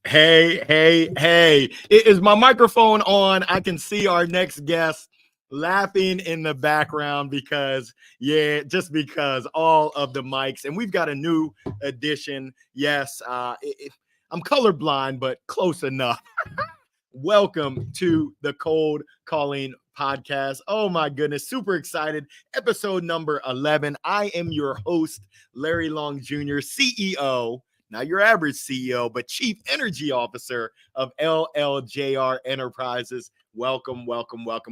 Hey. Is my microphone on? I can see our next guest laughing in the background just because all of the mics, and we've got a new addition. Yes, I'm colorblind, but close enough. Welcome to the Cold Calling Podcast. Oh my goodness, super excited. Episode number 11. I am your host, Larry Long Jr., CEO, not your average CEO, but Chief Energy Officer of LLJR Enterprises. Welcome.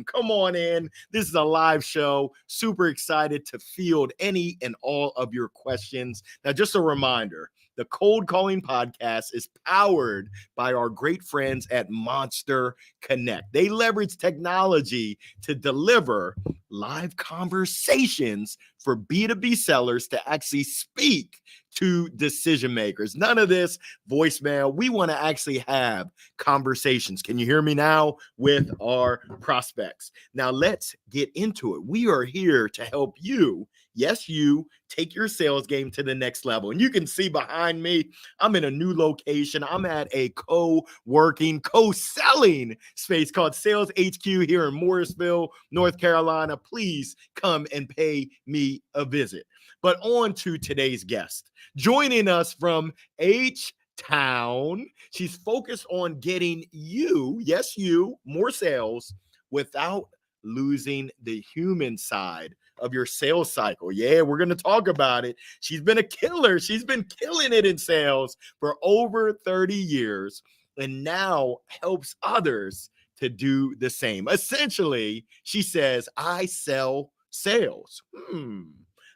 Come on in. This is a live show. Super excited to field any and all of your questions. Now, just a reminder, the Cold Calling Podcast is powered by our great friends at Monster Connect. They leverage technology to deliver live conversations for B2B sellers to actually speak to decision makers. None of this voicemail. We want to actually have conversations. Can you hear me now? With our prospects. Now let's get into it. We are here to help you. Yes, you take your sales game to the next level. And you can see behind me, I'm in a new location. I'm at a co-working, co-selling space called Sales HQ here in Morrisville, North Carolina. Please come and pay me a visit. But on to today's guest. Joining us from H-Town, she's focused on getting you, yes, you, more sales without losing the human side of your sales cycle. Yeah, we're going to talk about it. She's been a killer. She's been killing it in sales for over 30 years and now helps others to do the same. Essentially, she says, I sell sales.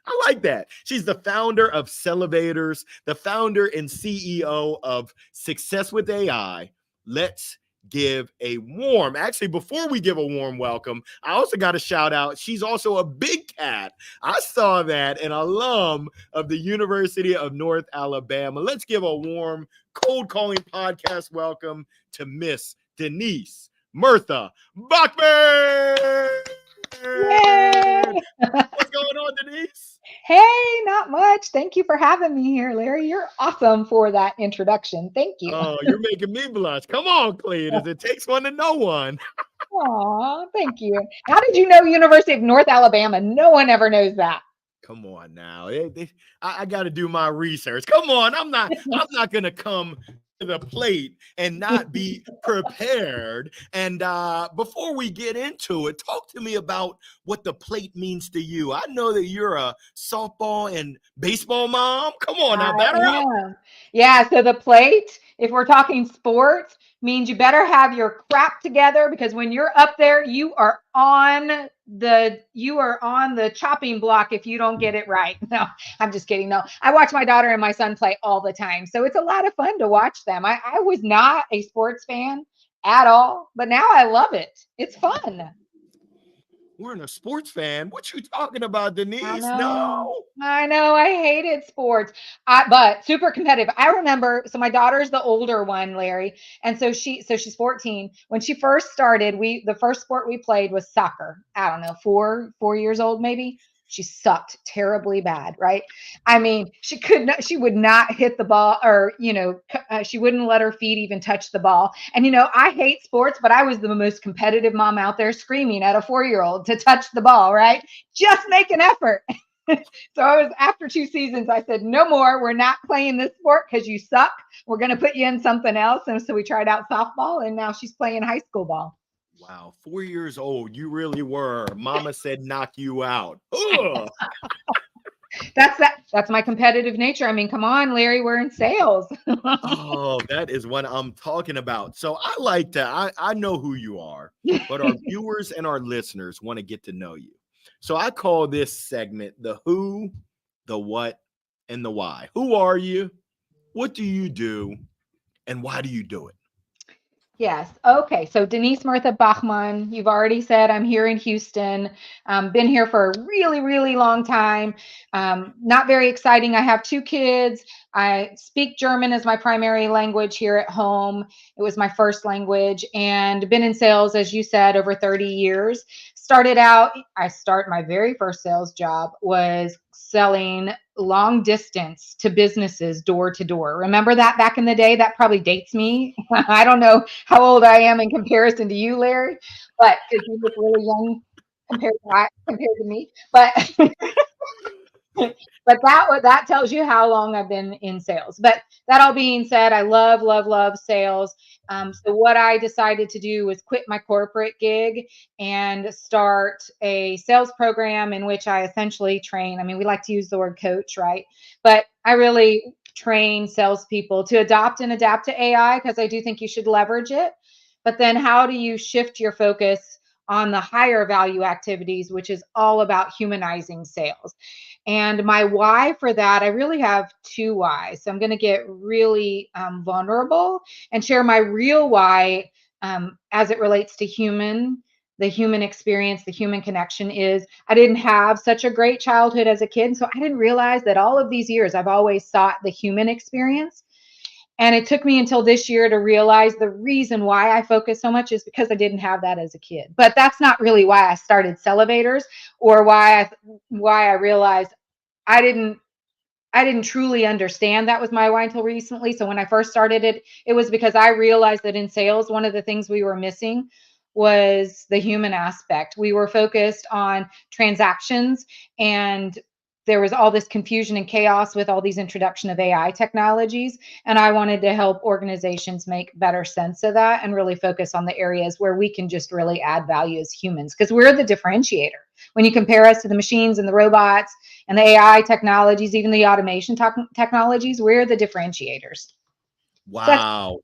I like that. She's the founder of Cellivators, the founder and CEO of Success with AI. Let's give a warm, actually, before we give a warm welcome, I also got a shout out. She's also a big cat. I saw that, an alum of the University of North Alabama. Let's give a warm Cold Calling Podcast welcome to Miss Denise Murtha Bachman. Yay! What's going on, Denise? Hey, not much. Thank you for having me here, Larry. You're awesome for that introduction. Thank you. Oh, you're making me blush. Come on, Cletus. It takes one to know one. Aw, thank you. How did you know University of North Alabama? No one ever knows that. Come on now. I got to do my research. Come on. I'm not going to come to the plate and not be prepared. And before we get into it, talk to me about what the plate means to you. I know that you're a softball and baseball mom. Come on now, batter up. Yeah, so the plate, if we're talking sports, means you better have your crap together, because when you're up there, you are on the chopping block if you don't get it right. No, I'm just kidding. No, I watch my daughter and my son play all the time, so it's a lot of fun to watch them. I was not a sports fan at all, but now I love it. It's fun. We're a sports fan. What you talking about, Denise? I No. know. I hated sports, but super competitive. I remember, so my daughter's the older one, Larry, and so she's 14. When she first started, the first sport we played was soccer. I don't know, 4 years old maybe. She sucked terribly bad, right? I mean, she would not hit the ball, or, she wouldn't let her feet even touch the ball. And, I hate sports, but I was the most competitive mom out there, screaming at a 4-year-old to touch the ball, right? Just make an effort. So after 2 seasons, I said, no more. We're not playing this sport because you suck. We're going to put you in something else. And so we tried out softball, and now she's playing high school ball. Wow, 4 years old. You really were. Mama said knock you out. That's my competitive nature. I mean, come on, Larry, we're in sales. Oh, that is what I'm talking about. So I like that. I know who you are, but our viewers and our listeners want to get to know you. So I call this segment the who, the what, and the why. Who are you? What do you do? And why do you do it? Yes. Okay. So Denise Murtha Bachman, you've already said I'm here in Houston. Been here for a really, really long time. Not very exciting. I have 2 kids. I speak German as my primary language here at home. It was my first language, and been in sales, as you said, over 30 years. My very first sales job was selling long distance to businesses, door to door. Remember that back in the day? That probably dates me. I don't know how old I am in comparison to you, Larry, but because you look really young compared to me. But but that tells you how long I've been in sales. But that all being said, I love sales. So what I decided to do was quit my corporate gig and start a sales program in which I essentially train. I mean, we like to use the word coach, right? But I really train salespeople to adopt and adapt to AI because I do think you should leverage it. But then how do you shift your focus on the higher value activities, which is all about humanizing sales? And my why for that, I really have two whys. So I'm going to get really vulnerable and share my real why as it relates to the human experience, the human connection is I didn't have such a great childhood as a kid. So I didn't realize that all of these years I've always sought the human experience. And it took me until this year to realize the reason why I focus so much is because I didn't have that as a kid. But that's not really why I started Celevators or why I realized I didn't truly understand that was my why until recently. So when I first started it, it was because I realized that in sales, one of the things we were missing was the human aspect. We were focused on transactions, and there was all this confusion and chaos with all these introduction of AI technologies. And I wanted to help organizations make better sense of that and really focus on the areas where we can just really add value as humans, because we're the differentiator. When you compare us to the machines and the robots and the AI technologies, even the automation technologies, we're the differentiators. Wow.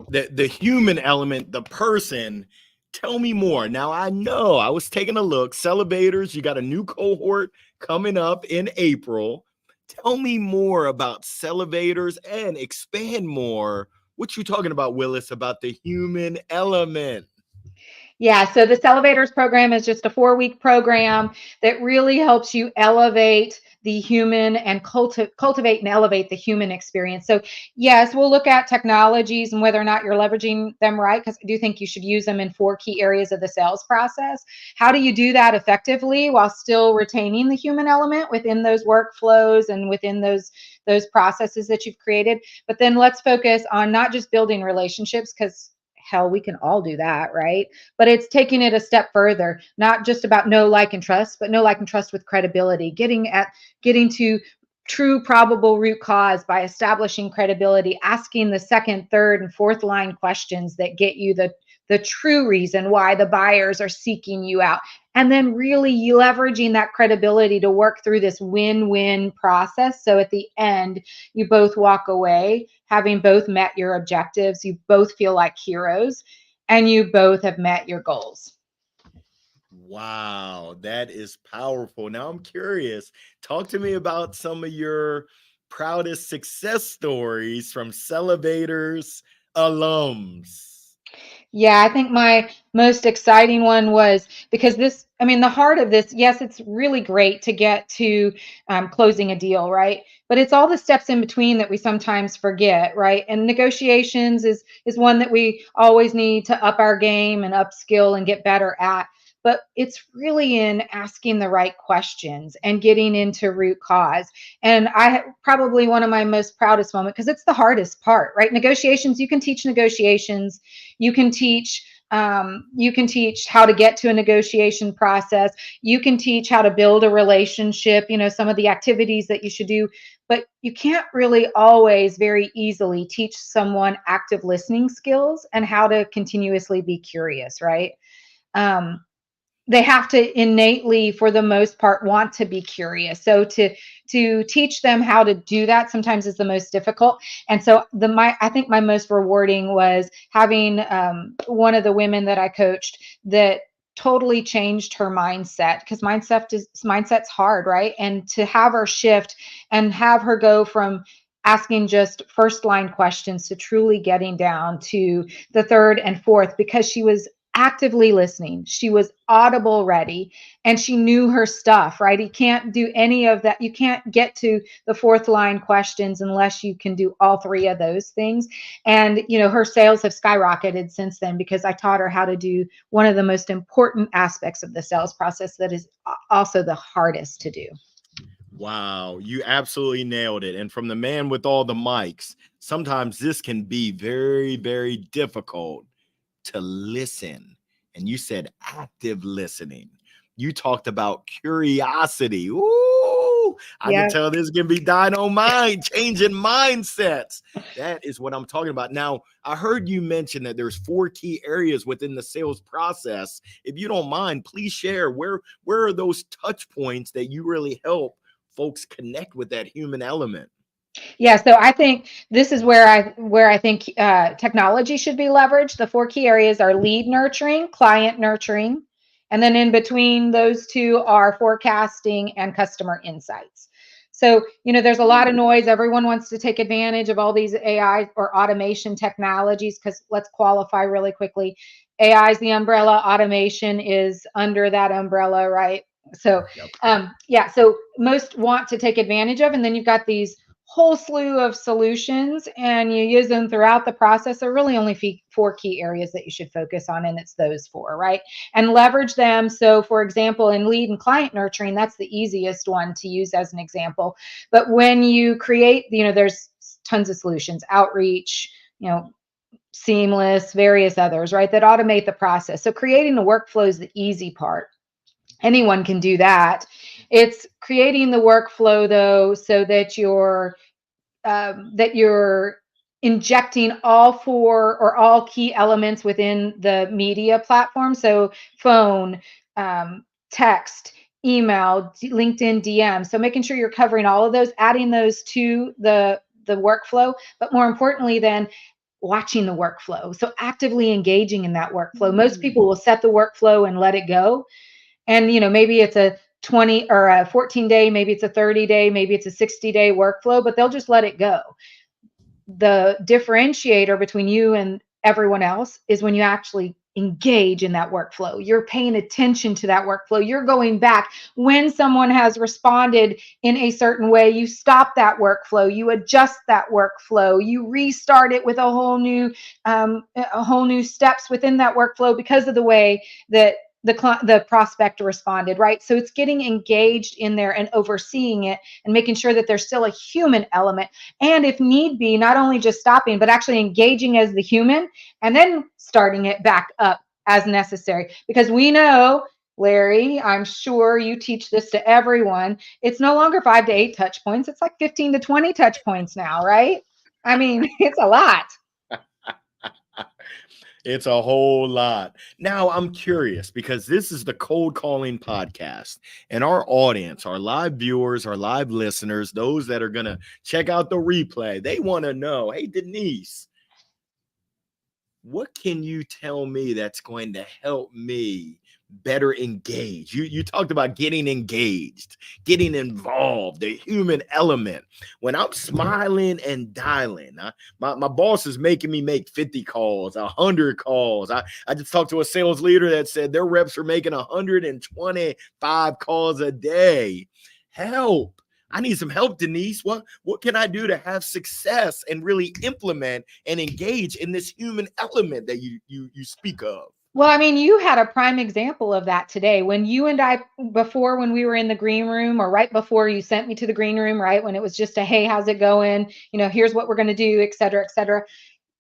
The human element, the person. Tell me more. Now, I know I was taking a look. Celebators, you got a new cohort coming up in April. Tell me more about Celebators and expand more. What you talking about, Willis, about the human element? Yeah, so the Celevators program is just a 4-week program that really helps you elevate the human and cultivate and elevate the human experience. So, yes, we'll look at technologies and whether or not you're leveraging them right, because I do think you should use them in 4 key areas of the sales process. How do you do that effectively while still retaining the human element within those workflows and within those processes that you've created? But then let's focus on not just building relationships, because hell, we can all do that, right? But it's taking it a step further, not just about know, like, and trust, but know, like, and trust with credibility, getting to true probable root cause by establishing credibility, asking the second, third, and fourth line questions that get you the true reason why the buyers are seeking you out. And then really leveraging that credibility to work through this win-win process. So at the end, you both walk away having both met your objectives, you both feel like heroes, and you both have met your goals. Wow, that is powerful. Now I'm curious. Talk to me about some of your proudest success stories from Celebators alums. Yeah, I think my most exciting one was because the heart of this, yes, it's really great to get to closing a deal, right? But it's all the steps in between that we sometimes forget, right? And negotiations is one that we always need to up our game and upskill and get better at. But it's really in asking the right questions and getting into root cause. And probably one of my most proudest moments, because it's the hardest part, right? Negotiations, you can teach negotiations. You can teach how to get to a negotiation process. You can teach how to build a relationship, some of the activities that you should do, but you can't really always very easily teach someone active listening skills and how to continuously be curious, right? They have to innately, for the most part, want to be curious. So to teach them how to do that sometimes is the most difficult. And so I think my most rewarding was having one of the women that I coached that totally changed her mindset, because mindset's hard, right? And to have her shift and have her go from asking just first line questions to truly getting down to the third and fourth, because she was actively listening. She was audible ready, and she knew her stuff, right? You can't do any of that. You can't get to the fourth line questions unless you can do all 3 of those things. And, her sales have skyrocketed since then because I taught her how to do one of the most important aspects of the sales process that is also the hardest to do. Wow, you absolutely nailed it. And from the man with all the mics, sometimes this can be very, very difficult to listen. And you said active listening. You talked about curiosity. Ooh, I can Yeah. tell this can be dynamite, changing mindsets. That is what I'm talking about. Now, I heard you mention that there's 4 key areas within the sales process. If you don't mind, please share where are those touch points that you really help folks connect with that human element? Yeah, so I think this is where I think technology should be leveraged. The 4 key areas are lead nurturing, client nurturing, and then in between those two are forecasting and customer insights. So, there's a lot of noise. Everyone wants to take advantage of all these AI or automation technologies because let's qualify really quickly. AI is the umbrella, automation is under that umbrella, right? So, Yep. yeah, so most want to take advantage of, and then you've got these whole slew of solutions and you use them throughout the process. There are really only 4 key areas that you should focus on, and it's those 4, right? And leverage them. So, for example, in lead and client nurturing, that's the easiest one to use as an example. But when you create, there's tons of solutions, outreach, seamless, various others, right, that automate the process. So, creating the workflow is the easy part. Anyone can do that. It's creating the workflow though, so that you're injecting all 4 or all key elements within the media platform. So phone, text, email, LinkedIn DM. So making sure you're covering all of those, adding those to the workflow, but more importantly, then watching the workflow. So actively engaging in that workflow. Most people will set the workflow and let it go. And maybe it's a 20 or a 14-day, maybe it's a 30-day, maybe it's a 60-day workflow, but they'll just let it go. The differentiator between you and everyone else is when you actually engage in that workflow. You're paying attention to that workflow. You're going back when someone has responded in a certain way. You stop that workflow. You adjust that workflow. You restart it with a whole new steps within that workflow because of the way that the prospect responded, right? So it's getting engaged in there and overseeing it and making sure that there's still a human element. And if need be, not only just stopping, but actually engaging as the human and then starting it back up as necessary. Because we know, Larry, I'm sure you teach this to everyone. It's no longer 5 to 8 touch points. It's like 15 to 20 touch points now, right? I mean, it's a lot. It's a whole lot. Now, I'm curious because this is the cold calling podcast, and our audience, our live viewers, our live listeners, those that are going to check out the replay, they want to know, hey, Denise, what can you tell me that's going to help me better engage? You talked about getting engaged, getting involved, the human element. When I'm smiling and dialing, my boss is making me make 50 calls, 100 calls. I just talked to a sales leader that said their reps are making 125 calls a day. Help. I need some help, Denise. What can I do to have success and really implement and engage in this human element that you speak of? Well, I mean, you had a prime example of that today. When you and I, before when we were in the green room, or right before you sent me to the green room, right? When it was just a, hey, how's it going? Here's what we're going to do, et cetera, et cetera.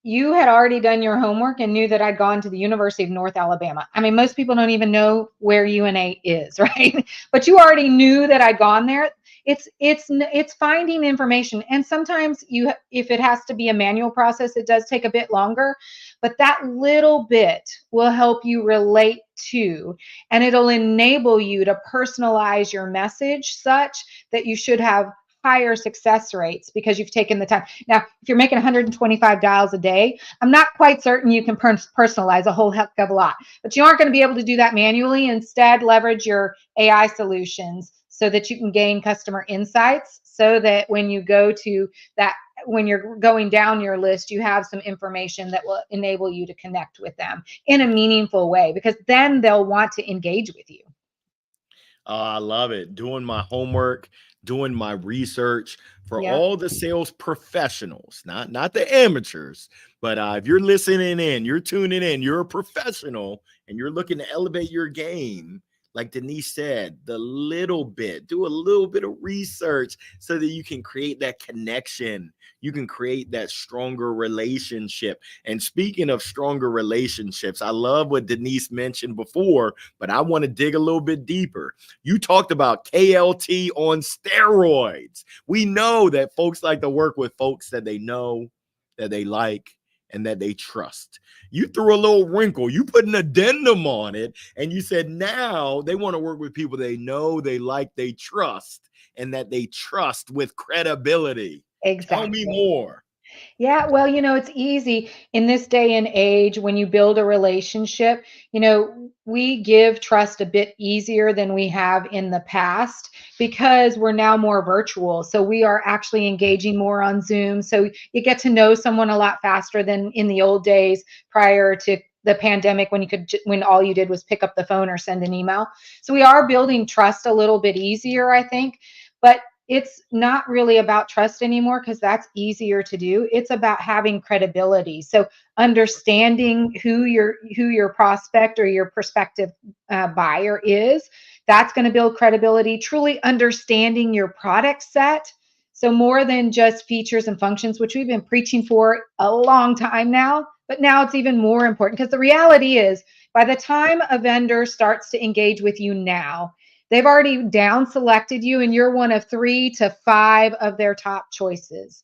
You had already done your homework and knew that I'd gone to the University of North Alabama. I mean, most people don't even know where UNA is, right? But you already knew that I'd gone there. It's finding information, and sometimes if it has to be a manual process, it does take a bit longer, but that little bit will help you relate to, and it'll enable you to personalize your message such that you should have higher success rates because you've taken the time. Now, if you're making 125 dials a day, I'm not quite certain you can personalize a whole heck of a lot, but you aren't going to be able to do that manually. Instead, leverage your AI solutions so that you can gain customer insights so that when you go to that, when you're going down your list, you have some information that will enable you to connect with them in a meaningful way, because then they'll want to engage with you. I love it. Doing my homework, doing my research for Yeah. all the sales professionals, not the amateurs, but if you're listening in, you're tuning in, you're a professional, and you're looking to elevate your game. like Denise said, the little bit, do a little bit of research so that you can create that connection. You can create that stronger relationship. And speaking of stronger relationships, I love what Denise mentioned before, but I want to dig a little bit deeper. You talked about KLT on steroids. We know that folks like to work with folks that they know, that they like, and that they trust. You threw a little wrinkle, you put an addendum on it, and you said now they want to work with people they know, they like, they trust, and that they trust with credibility. Tell me Exactly. more. Yeah, well, it's easy in this day and age when you build a relationship. We give trust a bit easier than we have in the past because we're now more virtual. So we are actually engaging more on Zoom. So you get to know someone a lot faster than in the old days prior to the pandemic when when all you did was pick up the phone or send an email. So we are building trust a little bit easier, I think. But it's not really about trust anymore because that's easier to do. It's about having credibility. So understanding who your prospect or your prospective buyer is, that's going to build credibility. Truly understanding your product set. So more than just features and functions, which we've been preaching for a long time now, but now it's even more important because the reality is by the time a vendor starts to engage with you now, they've already down selected you and you're one of 3 to 5 of their top choices.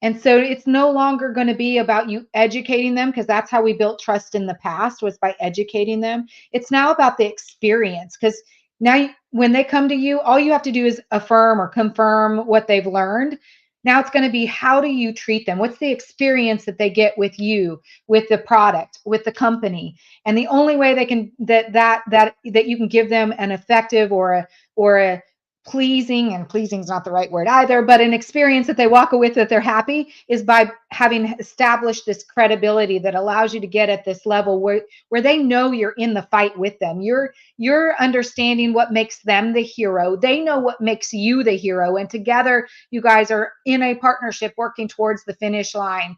And so it's no longer going to be about you educating them because that's how we built trust in the past was by educating them. It's now about the experience because now when they come to you, all you have to do is affirm or confirm what they've learned. Now it's going to be how do you treat them? What's the experience that they get with you, with the product, with the company? And the only way they can that you can give them an effective or a pleasing, and pleasing is not the right word either, but an experience that they walk away with that they're happy is by having established this credibility that allows you to get at this level where they know you're in the fight with them. You're understanding what makes them the hero. They know what makes you the hero. And together you guys are in a partnership working towards the finish line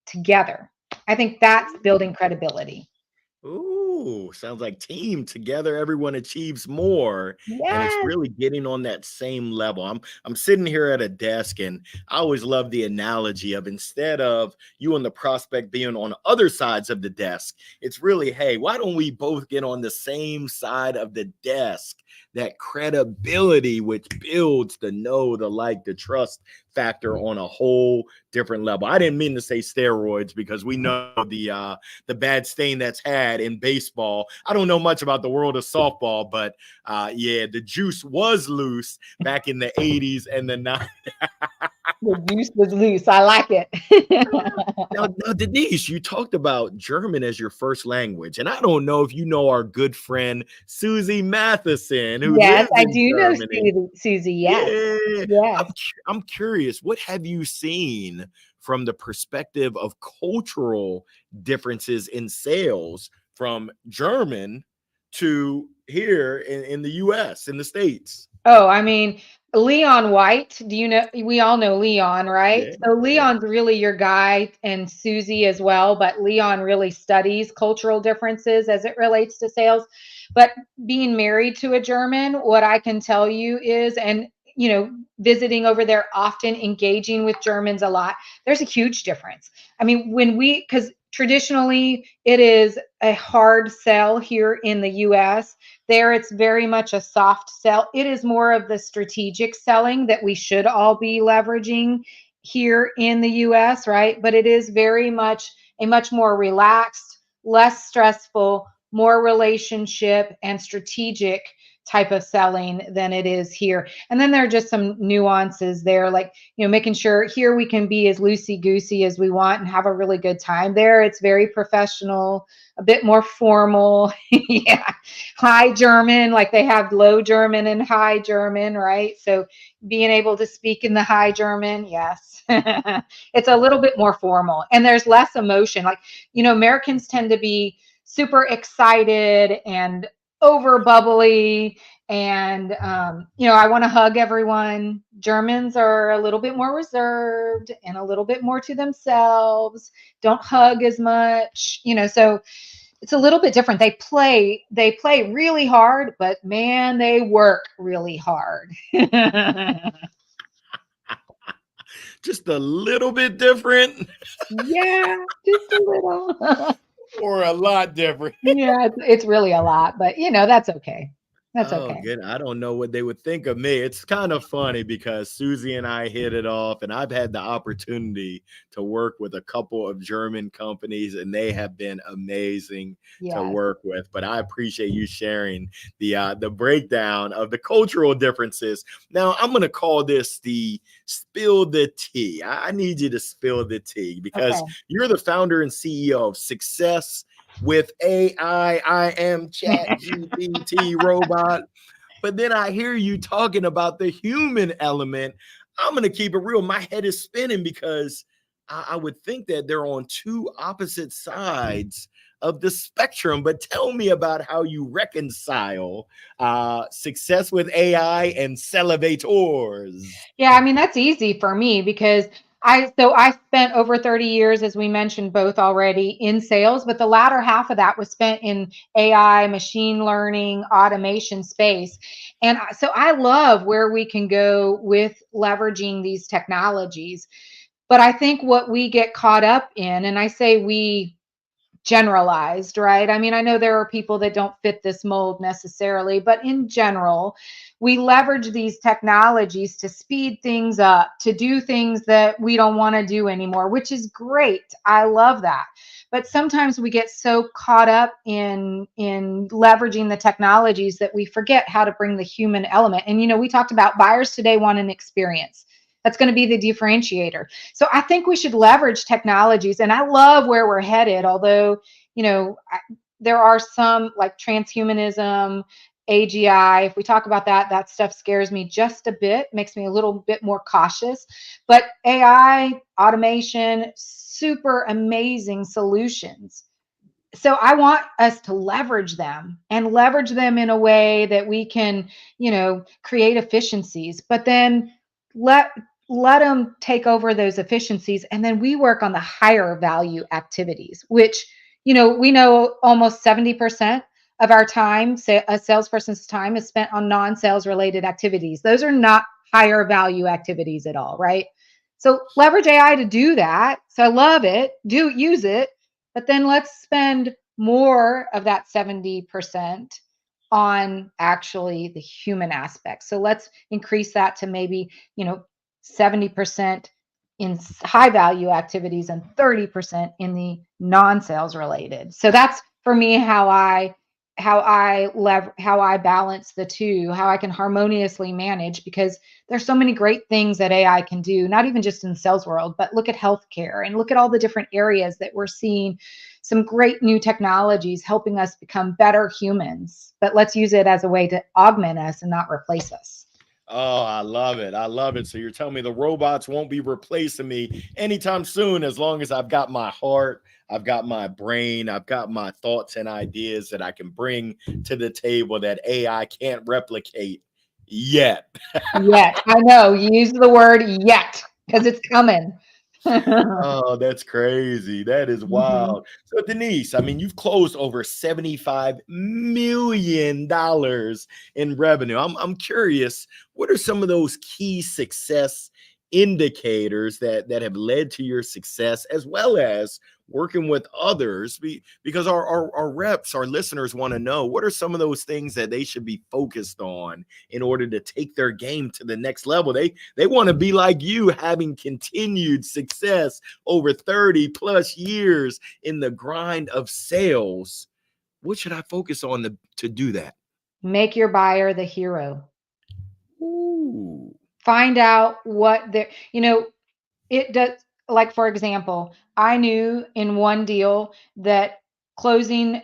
together. I think that's building credibility. Ooh, sounds like team together, everyone achieves more. And it's Yes. really getting on that same level. I'm sitting here at a desk, and I always love the analogy of instead of you and the prospect being on other sides of the desk, it's really, hey, why don't we both get on the same side of the desk? That credibility, which builds the know, the like, the trust factor on a whole different level. I didn't mean to say steroids because we know the bad stain that's had in baseball. I don't know much about the world of softball, but yeah, the juice was loose back in the 80s and the 90s. The juice was loose. I like it. Now, Denise, you talked about German as your first language, and I don't know if you know our good friend Susie Matheson, who Yes, lives I in do know Germany. Susie. Yes. Yeah, Yes. I'm curious. What have you seen from the perspective of cultural differences in sales from German to here in the U.S. in the States? Oh, I mean, Leon White, do you know? We all know Leon, right? Yeah, So yeah. Leon's really your guy and Susie as well, but Leon really studies cultural differences as it relates to sales. But being married to a German, what I can tell you is, and visiting over there often, engaging with Germans a lot, there's a huge difference. I mean, because traditionally it is a hard sell here in the US. There, it's very much a soft sell. It is more of the strategic selling that we should all be leveraging here in the US, right? But it is very much a much more relaxed, less stressful, more relationship and strategic type of selling than it is here. And then there are just some nuances there, like, making sure here we can be as loosey goosey as we want and have a really good time. There, it's very professional, a bit more formal. Yeah. High German, like they have low German and high German, right? So being able to speak in the high German, yes. It's a little bit more formal and there's less emotion. Like, Americans tend to be super excited and over bubbly and I want to hug everyone. Germans are a little bit more reserved and a little bit more to themselves, don't hug as much, so It's a little bit different. They play really hard, but man, they work really hard. Just a little bit different Yeah, just a little. or a lot different. Yeah, it's really a lot, but that's okay. That's Oh, okay. good. I don't know what they would think of me. It's kind of funny because Susie and I hit it off, and I've had the opportunity to work with a couple of German companies, and they have been amazing to Yes. work with. But I appreciate you sharing the breakdown of the cultural differences. Now, I'm going to call this the spill the tea. I need you to spill the tea because Okay. you're the founder and CEO of Success with AI. I am Chat GPT robot. But then I hear you talking about the human element. I'm going to keep it real. My head is spinning because I would think that they're on two opposite sides of the spectrum. But tell me about how you reconcile success with AI and salivators. Yeah, I mean that's easy for me because I spent over 30 years, as we mentioned both already, in sales, but the latter half of that was spent in AI, machine learning, automation space. And so I love where we can go with leveraging these technologies. But I think what we get caught up in, and I say we generalized, right? I mean, I know there are people that don't fit this mold necessarily, but in general, we leverage these technologies to speed things up, to do things that we don't want to do anymore, which is great. I love that. But sometimes we get so caught up in leveraging the technologies that we forget how to bring the human element. And we talked about buyers today want an experience. That's going to be the differentiator. So I think we should leverage technologies, and I love where we're headed. Although, there are some like transhumanism, AGI. If we talk about that stuff scares me just a bit, makes me a little bit more cautious. But AI, automation, super amazing solutions. So I want us to leverage them and leverage them in a way that we can, create efficiencies, but then let let them take over those efficiencies, and then we work on the higher value activities, which we know almost 70% of our time, say a salesperson's time, is spent on non-sales related activities. Those are not higher value activities at all, right? So leverage AI to do that. So I love it. Do use it, but then let's spend more of that 70% on actually the human aspect. So let's increase that to maybe, 70% in high value activities and 30% in the non-sales related. So that's for me how I balance the two, how I can harmoniously manage, because there's so many great things that AI can do, not even just in the sales world, but look at healthcare and look at all the different areas that we're seeing some great new technologies helping us become better humans. But let's use it as a way to augment us and not replace us. Oh, I love it. I love it. So you're telling me the robots won't be replacing me anytime soon as long as I've got my heart, I've got my brain, I've got my thoughts and ideas that I can bring to the table that AI can't replicate yet. Yet. I know. You use the word yet because it's coming. Oh, that's crazy. That is Mhm. wild. So, Denise, I mean, you've closed over $75 million in revenue. I'm curious, what are some of those key success indicators that have led to your success, as well as working with others? Because our reps, our listeners want to know what are some of those things that they should be focused on in order to take their game to the next level. They want to be like you, having continued success over 30 plus years in the grind of sales. What should I focus on to do that? Make your buyer the hero. Ooh. Find out what it does. Like, for example, I knew in one deal that closing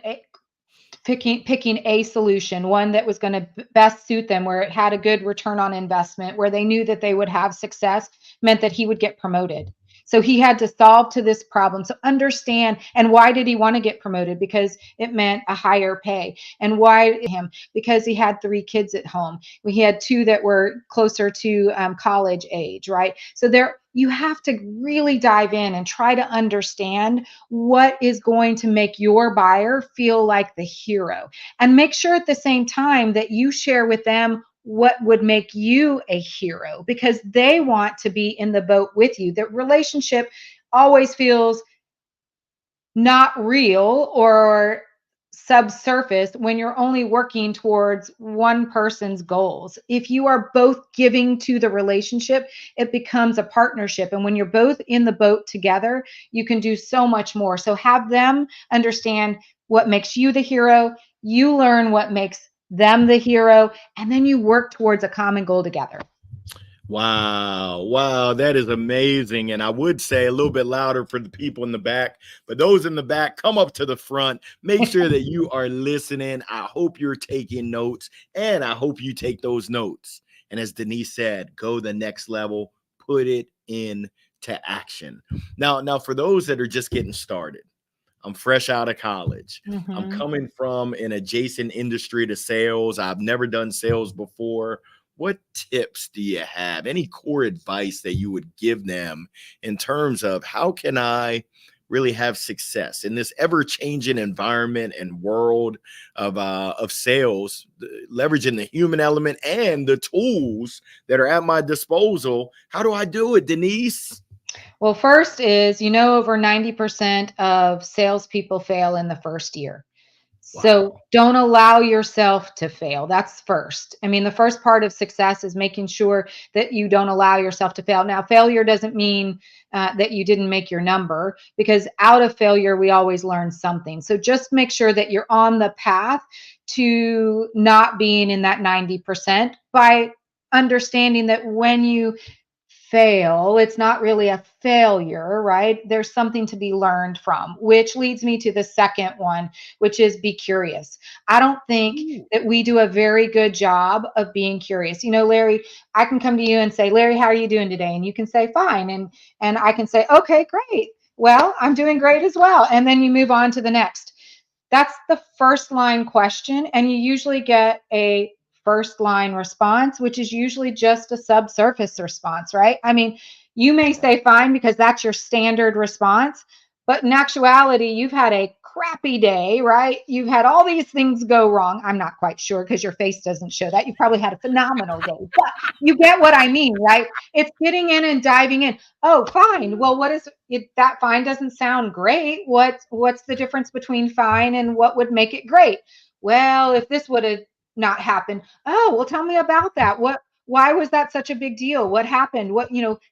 picking a solution, one that was going to best suit them, where it had a good return on investment, where they knew that they would have success, meant that he would get promoted. So he had to solve to this problem. So understand. And why did he want to get promoted? Because it meant a higher pay. And why him? Because he had 3 kids at home. He had 2 that were closer to college age, right? So there, you have to really dive in and try to understand what is going to make your buyer feel like the hero. And make sure at the same time that you share with them what would make you a hero, because they want to be in the boat with you. The relationship always feels not real or subsurface when you're only working towards one person's goals. If you are both giving to the relationship, it becomes a partnership. And when you're both in the boat together, you can do so much more. So have them understand what makes you the hero. You learn what makes them the hero, and then you work towards a common goal together. Wow. Wow. That is amazing. And I would say a little bit louder for the people in the back, but those in the back, come up to the front. Make sure that you are listening. I hope you're taking notes, and I hope you take those notes. And as Denise said, go the next level, put it into action. Now, for those that are just getting started, I'm fresh out of college. I'm coming from an adjacent industry to sales. I've never done sales before. What tips do you have? Any core advice that you would give them in terms of how can I really have success in this ever-changing environment and world of sales, leveraging the human element and the tools that are at my disposal? How do I do it, Denise? Well, first is, over 90% of salespeople fail in the first year. So Wow. don't allow yourself to fail. That's first. I mean, the first part of success is making sure that you don't allow yourself to fail. Now, failure doesn't mean that you didn't make your number, because out of failure, we always learn something. So just make sure that you're on the path to not being in that 90% by understanding that when you fail, it's not really a failure, right? There's something to be learned from, which leads me to the second one, which is be curious. I don't think that we do a very good job of being curious. Larry, I can come to you and say, Larry, how are you doing today? And you can say, fine. And I can say, okay, great. Well, I'm doing great as well. And then you move on to the next. That's the first line question. And you usually get a first line response, which is usually just a subsurface response, right? I mean, you may say fine because that's your standard response, but in actuality, you've had a crappy day, right? You've had all these things go wrong. I'm not quite sure because your face doesn't show that. You probably had a phenomenal day, but you get what I mean, right? It's getting in and diving in. Oh, fine. Well, what is it? That fine doesn't sound great. What's the difference between fine and what would make it great? Well, if this would have not happened. Oh, well, tell me about that. Why was that such a big deal? What happened?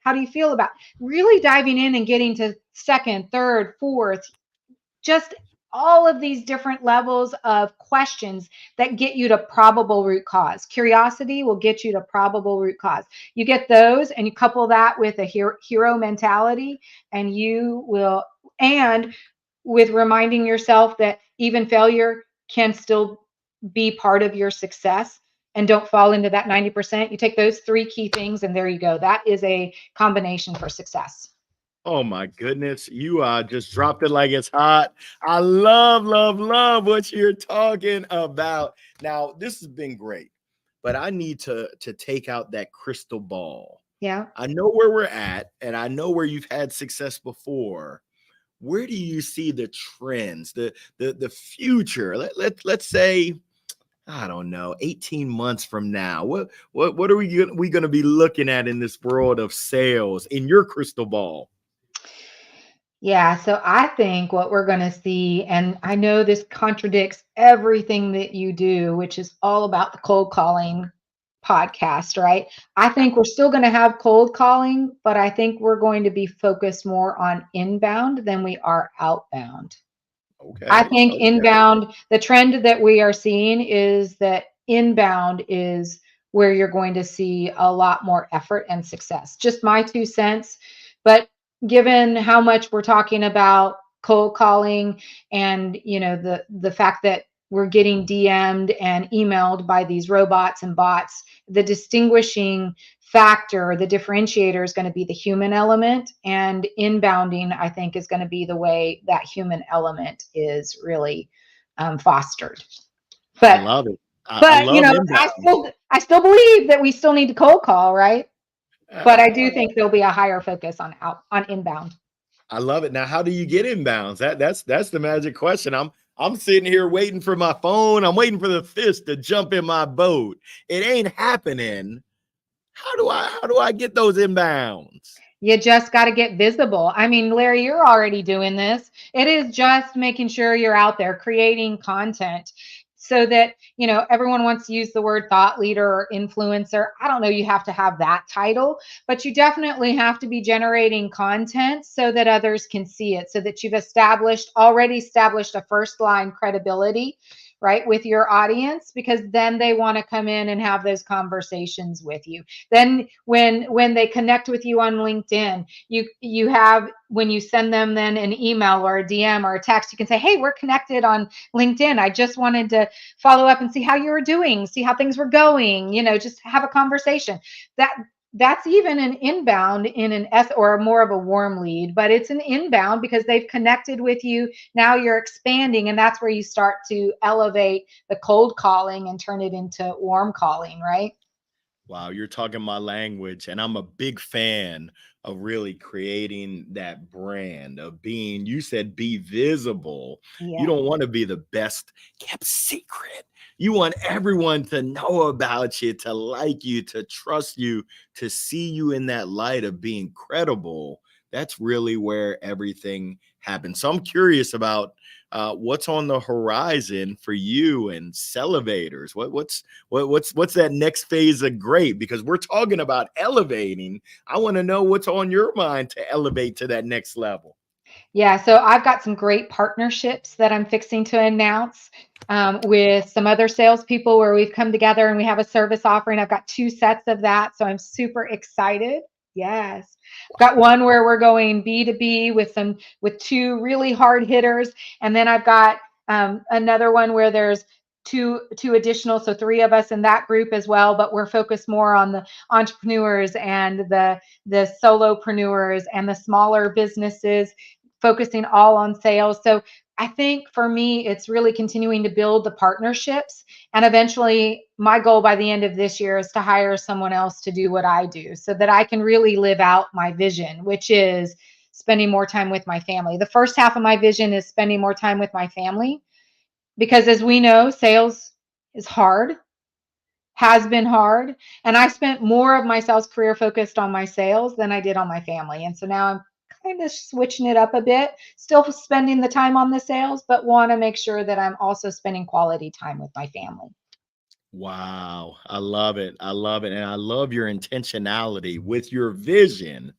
How do you feel about really diving in and getting to second, third, fourth, just all of these different levels of questions that get you to probable root cause. Curiosity will get you to probable root cause. You get those and you couple that with a hero mentality, and you will, and with reminding yourself that even failure can still be part of your success, and don't fall into that 90%. You take those 3 key things and there you go. That is a combination for success. Oh my goodness. You just dropped it like it's hot. I love, love, love what you're talking about. Now, this has been great, but I need to take out that crystal ball. Yeah. I know where we're at, and I know where you've had success before. Where do you see the trends, the future? Let's say, I don't know, 18 months from now. What are we going to be looking at in this world of sales in your crystal ball? Yeah, so I think what we're going to see, and I know this contradicts everything that you do, which is all about the cold calling podcast, right? I think we're still going to have cold calling, but I think we're going to be focused more on inbound than we are outbound. I Okay. think Okay. inbound, the trend that we are seeing is that inbound is where you're going to see a lot more effort and success. Just my 2 cents. But given how much we're talking about cold calling, and the fact that we're getting DM'd and emailed by these robots and bots, the distinguishing factor, the differentiator is going to be the human element, and inbounding, I think, is going to be the way that human element is really fostered. I But love it. I love inbound. I still believe that we still need to cold call, right? But I do think there'll be a higher focus on inbound. I love it. Now, how do you get inbounds? That's the magic question. I'm sitting here waiting for my phone. I'm waiting for the fish to jump in my boat. It ain't happening. How do I get those inbounds? You just got to get visible. I mean, Larry, you're already doing this. It is just making sure you're out there creating content so that, everyone wants to use the word thought leader or influencer. I don't know, you have to have that title, but you definitely have to be generating content so that others can see it, so that you've already established a first line credibility, right, with your audience, because then they want to come in and have those conversations with you. Then when they connect with you on LinkedIn, you have, when you send them then an email or a DM or a text, you can say, hey, we're connected on LinkedIn. I just wanted to follow up and see how you were doing, see how things were going, just have a conversation. That's even an inbound in an S, or more of a warm lead, but it's an inbound because they've connected with you. Now you're expanding, and that's where you start to elevate the cold calling and turn it into warm calling, right? Wow, you're talking my language, and I'm a big fan of really creating that brand of being, you said, be visible. You Yeah. don't want to be the best kept secret. You want everyone to know about you, to like you, to trust you, to see you in that light of being credible. That's really where everything happens. So I'm curious about what's on the horizon for you and Celevators. What's that next phase of great? Because we're talking about elevating. I want to know what's on your mind to elevate to that next level. Yeah, so I've got some great partnerships that I'm fixing to announce with some other salespeople where we've come together and we have a service offering. I've got 2 sets of that, so I'm super excited. Yes, I've got one where we're going B2B with 2 really hard hitters, and then I've got another one where there's two additional, so 3 of us in that group as well. But we're focused more on the entrepreneurs and the solopreneurs and the smaller businesses, focusing all on sales. So I think for me, it's really continuing to build the partnerships. And eventually, my goal by the end of this year is to hire someone else to do what I do so that I can really live out my vision, which is spending more time with my family. The first half of my vision is spending more time with my family because, as we know, sales is hard, has been hard. And I spent more of my sales career focused on my sales than I did on my family. And so now I'm kind of switching it up a bit, still spending the time on the sales, but want to make sure that I'm also spending quality time with my family. Wow, I love it. I love it. And I love your intentionality with your vision.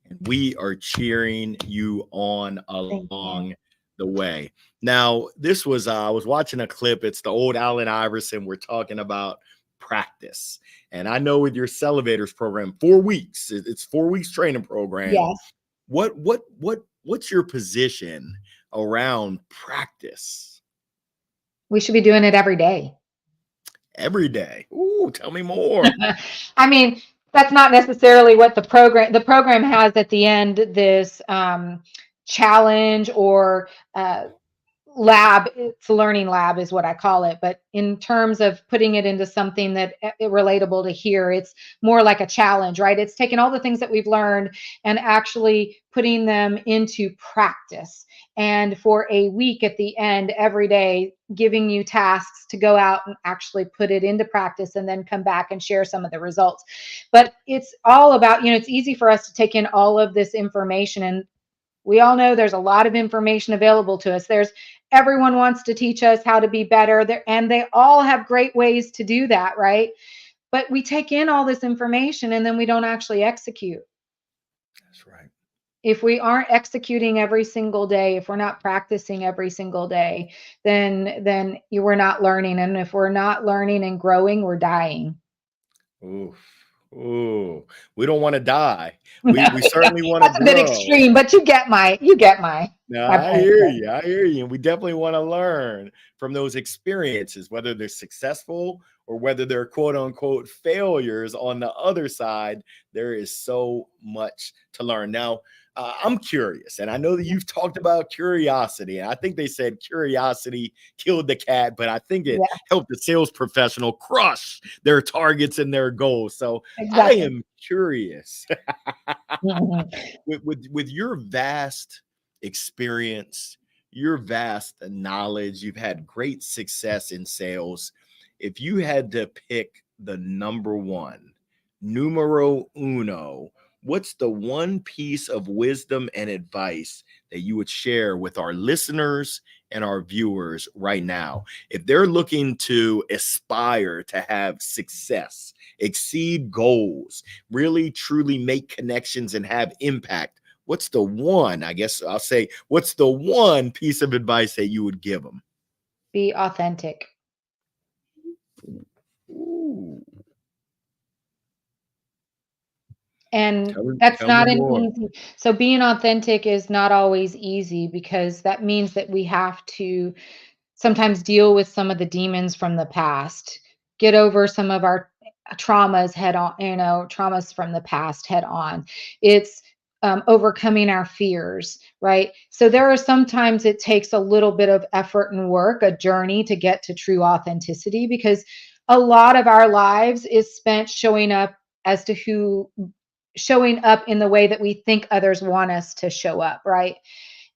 And we are cheering you on Thank you. along the way. Now, this was, I was watching a clip. It's the old Allen Iverson. We're talking about practice. And I know with your Celevators program, 4 weeks, it's 4 weeks training program. Yes. What's your position around practice? We should be doing it every day. Every day. Ooh, tell me more. I mean, that's not necessarily what the program has at the end, this challenge or lab. It's a learning lab is what I call it, but in terms of putting it into something that relatable to here, it's more like a challenge, right? It's taking all the things that we've learned and actually putting them into practice, and for a week at the end every day giving you tasks to go out and actually put it into practice and then come back and share some of the results. But it's all about, it's easy for us to take in all of this information, and we all know there's a lot of information available to us. Everyone wants to teach us how to be better there, and they all have great ways to do that, right? But we take in all this information and then we don't actually execute. That's right. If we aren't executing every single day, if we're not practicing every single day, then we're not learning. And if we're not learning and growing, we're dying. Ooh, ooh. We don't want to die. We certainly want to That's a bit grow. extreme, but you get my No, my I point hear there. you. I hear you. And we definitely want to learn from those experiences, whether they're successful or whether they're quote unquote failures on the other side, there is so much to learn. Now, I'm curious, and I know that you've talked about curiosity, and I think they said curiosity killed the cat, but I think it Yeah, helped the sales professional crush their targets and their goals. So I exactly. am curious Mhm. with your vast experience, your vast knowledge, you've had great success in sales. If you had to pick the number one, numero uno, what's the one piece of wisdom and advice that you would share with our listeners and our viewers right now? If they're looking to aspire to have success, exceed goals, really truly make connections and have impact, what's the one, I guess I'll say, what's the one piece of advice that you would give them? Be authentic. Ooh, And tell me, that's tell me not an more. easy, so being authentic is not always easy because that means that we have to sometimes deal with some of the demons from the past, get over some of our traumas head on, traumas from the past head on. It's overcoming our fears, right? So there are sometimes it takes a little bit of effort and work, a journey to get to true authenticity because a lot of our lives is spent showing up as to who showing up in the way that we think others want us to show up, right?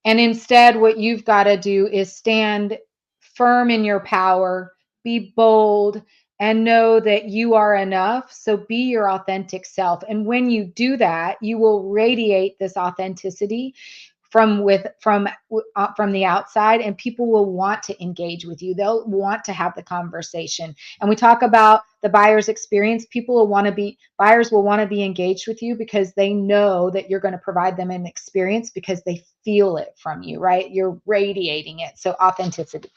And instead, what you've got to do is stand firm in your power, be bold, and know that you are enough. So be your authentic self. And when you do that, you will radiate this authenticity from the outside, and people will want to engage with you. They'll want to have the conversation. And we talk about the buyer's experience. Buyers will want to be engaged with you because they know that you're going to provide them an experience because they feel it from you, right? You're radiating it. So authenticity.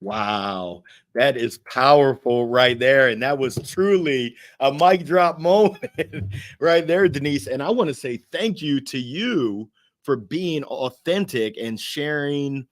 Wow, that is powerful right there. And that was truly a mic drop moment right there, Denise. And I want to say thank you to you for being authentic and sharing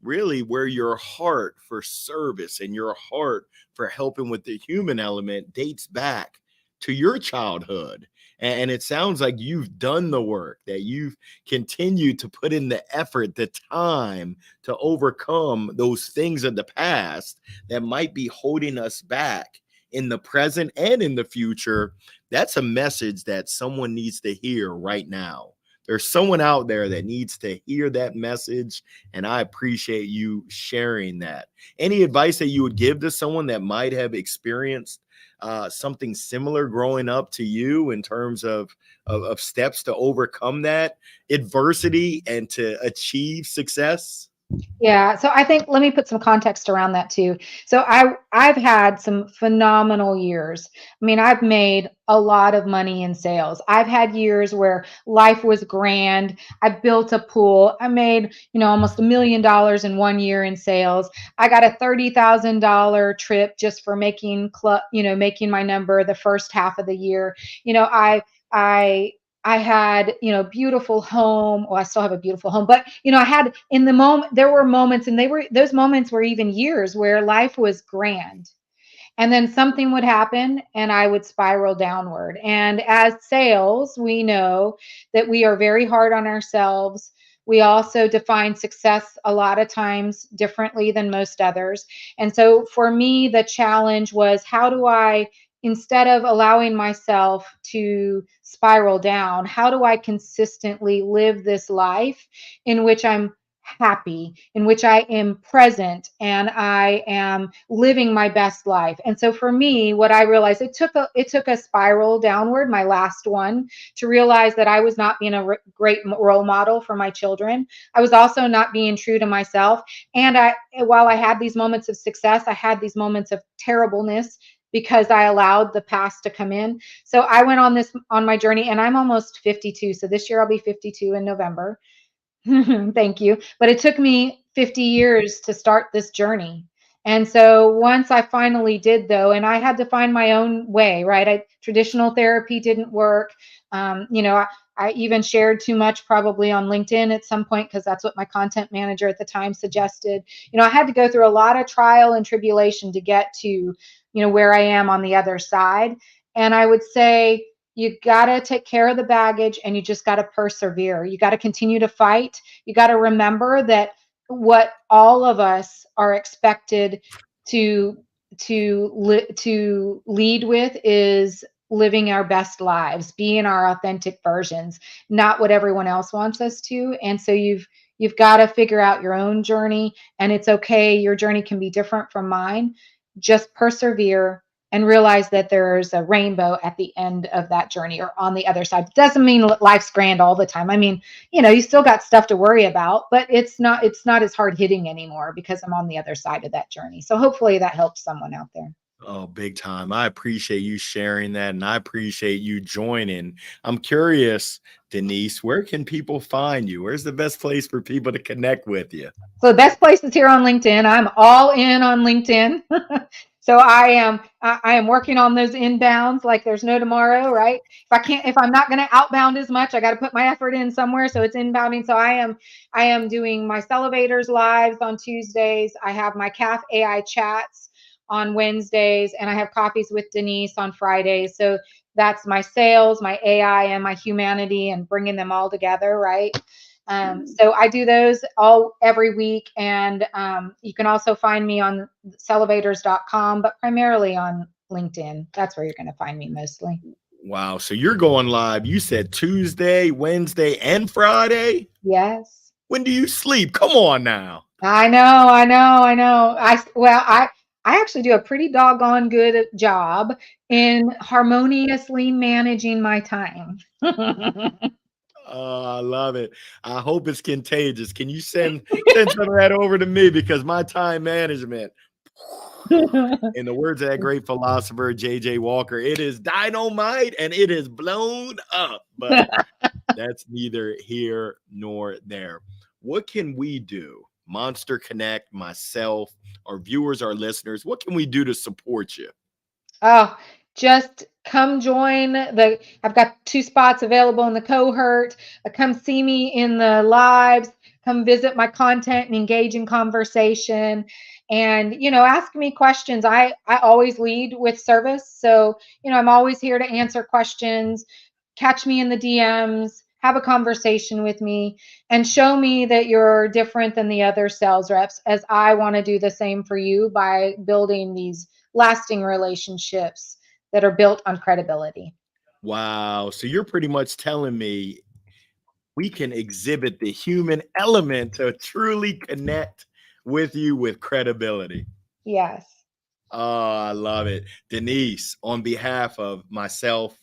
really where your heart for service and your heart for helping with the human element dates back to your childhood. And it sounds like you've done the work, that you've continued to put in the effort, the time to overcome those things of the past that might be holding us back in the present and in the future. That's a message that someone needs to hear right now. There's someone out there that needs to hear that message, and I appreciate you sharing that. Any advice that you would give to someone that might have experienced something similar growing up to you in terms of steps to overcome that adversity and to achieve success? Yeah, so I think let me put some context around that too. So I've had some phenomenal years. I mean, I've made a lot of money in sales. I've had years where life was grand. I built a pool. I made, almost $1 million in 1 year in sales. I got a $30,000 trip just for making my number the first half of the year. You know, I I had, beautiful home. Well, I still have a beautiful home, but I had in the moment, there were moments, and those moments were even years where life was grand. And then something would happen and I would spiral downward. And as sales, we know that we are very hard on ourselves. We also define success a lot of times differently than most others. And so for me, the challenge was, how do I, instead of allowing myself to spiral down, how do I consistently live this life in which I'm happy, in which I am present and I am living my best life? And so for me, what I realized, it took a spiral downward, my last one, to realize that I was not being a great role model for my children. I was also not being true to myself. And while I had these moments of success, I had these moments of terribleness because I allowed the past to come in. So I went on my journey, and I'm almost 52. So this year I'll be 52 in November. Thank you. But it took me 50 years to start this journey. And so once I finally did, though, and I had to find my own way, right? Traditional therapy didn't work. I even shared too much probably on LinkedIn at some point because that's what my content manager at the time suggested. I had to go through a lot of trial and tribulation to get to, where I am on the other side. And I would say you got to take care of the baggage and you just got to persevere. You got to continue to fight. You got to remember that what all of us are expected to lead with is living our best lives, being our authentic versions, not what everyone else wants us to. And so you've got to figure out your own journey, and it's okay. Your journey can be different from mine. Just persevere and realize that there's a rainbow at the end of that journey or on the other side. It doesn't mean life's grand all the time. I mean, you still got stuff to worry about, but it's not as hard hitting anymore because I'm on the other side of that journey. So hopefully that helps someone out there. Oh, big time. I appreciate you sharing that, and I appreciate you joining. I'm curious, Denise, where can people find you? Where's the best place for people to connect with you? So the best place is here on LinkedIn. I'm all in on LinkedIn. So I am working on those inbounds like there's no tomorrow, right? If I'm not going to outbound as much, I got to put my effort in somewhere. So it's inbounding. So I am doing my Celevators lives on Tuesdays. I have my CAF AI chats on Wednesdays, and I have coffees with Denise on Fridays. So that's my sales, my AI, and my humanity, and bringing them all together, right? So I do those every week, and you can also find me on celevators.com, but primarily on LinkedIn. That's where you're going to find me mostly. Wow. So you're going live. You said Tuesday, Wednesday, and Friday? Yes. When do you sleep? Come on now. I know. I actually do a pretty doggone good job in harmoniously managing my time. Oh, I love it. I hope it's contagious. Can you send some of that over to me, because my time management, in the words of that great philosopher J.J. Walker, it is dynamite and it is blown up. But that's neither here nor there. What can we do? Monster Connect, myself, our viewers, our listeners, what can we do to support you? Oh, just come join I've got 2 spots available in the cohort. Come see me in the lives. Come visit my content and engage in conversation, and ask me questions. I always lead with service, so I'm always here to answer questions. Catch me in the DMs, have a conversation with me, and show me that you're different than the other sales reps, as I want to do the same for you by building these lasting relationships that are built on credibility. Wow. So you're pretty much telling me we can exhibit the human element to truly connect with you with credibility. Yes. Oh, I love it. Denise, on behalf of myself,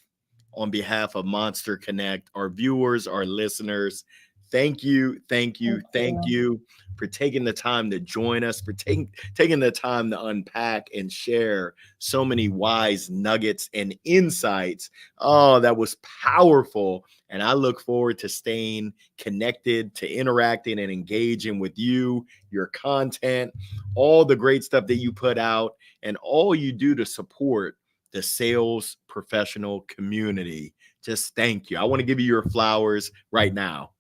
on behalf of Monster Connect, our viewers, our listeners, thank you, thank you, thank you for taking the time to join us, for taking the time to unpack and share so many wise nuggets and insights. Oh, that was powerful. And I look forward to staying connected, to interacting and engaging with you, your content, all the great stuff that you put out, and all you do to support the sales professional community. Just thank you. I want to give you your flowers right now.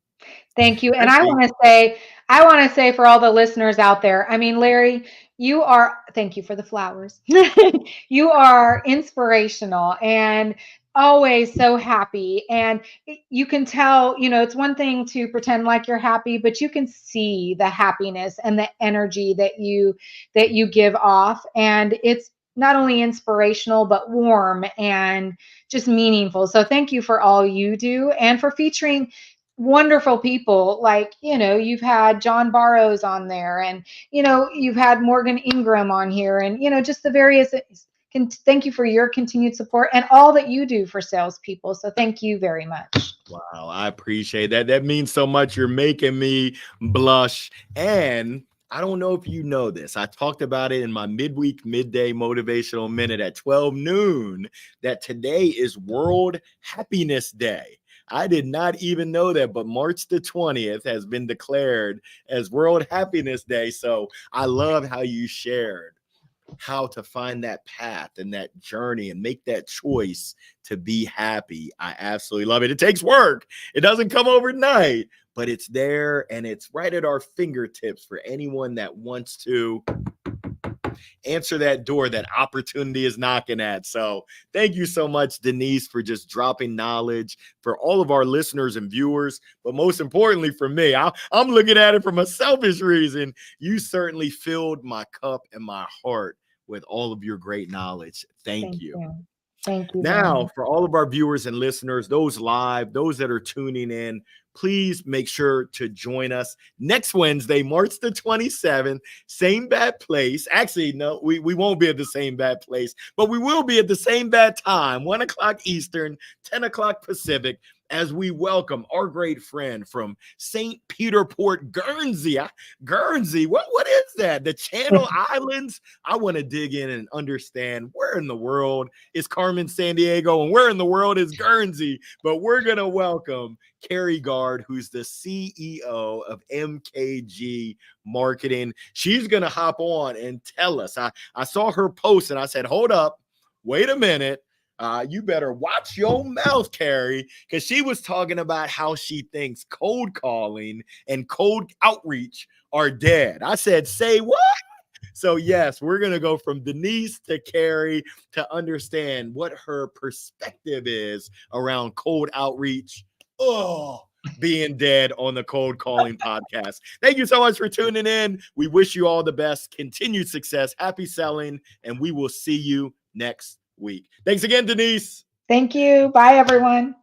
Thank you. And I want to say for all the listeners out there, I mean, Larry, thank you for the flowers. You are inspirational and always so happy. And you can tell, it's one thing to pretend like you're happy, but you can see the happiness and the energy that you give off. And it's not only inspirational, but warm and just meaningful. So thank you for all you do, and for featuring wonderful people. Like, you've had John Barrows on there, and you've had Morgan Ingram on here, and just the various. Thank you for your continued support and all that you do for salespeople. So thank you very much. Wow, I appreciate that. That means so much. You're making me blush. And I don't know if you know this. I talked about it in my midday motivational minute at 12 noon, that today is World Happiness Day. I did not even know that, but March the 20th has been declared as World Happiness Day. So I love how you shared how to find that path and that journey and make that choice to be happy. I absolutely love it. It takes work. It doesn't come overnight, but it's there and it's right at our fingertips for anyone that wants to answer that door that opportunity is knocking at. So thank you so much, Denise, for just dropping knowledge for all of our listeners and viewers. But most importantly for me, I'm looking at it from a selfish reason. You certainly filled my cup and my heart with all of your great knowledge. Thank you. Thank you. Now, for all of our viewers and listeners, those live, those that are tuning in, please make sure to join us next Wednesday, March the 27th, same bad place. Actually, no, we won't be at the same bad place, but we will be at the same bad time, 1 o'clock Eastern, 10 o'clock Pacific, as we welcome our great friend from St. Peter Port, Guernsey. Guernsey, what is that? The Channel Islands? I want to dig in and understand where in the world is Carmen Sandiego and where in the world is Guernsey. But we're going to welcome Carrie Gard, who's the CEO of MKG Marketing. She's going to hop on and tell us. I saw her post and I said, hold up, wait a minute. You better watch your mouth, Carrie, because she was talking about how she thinks cold calling and cold outreach are dead. I said, say what? So yes, we're going to go from Denise to Carrie to understand what her perspective is around cold outreach. Being dead on the Cold Calling podcast. Thank you so much for tuning in. We wish you all the best, continued success, happy selling, and we will see you next week. Thanks again, Denise. Thank you. Bye, everyone.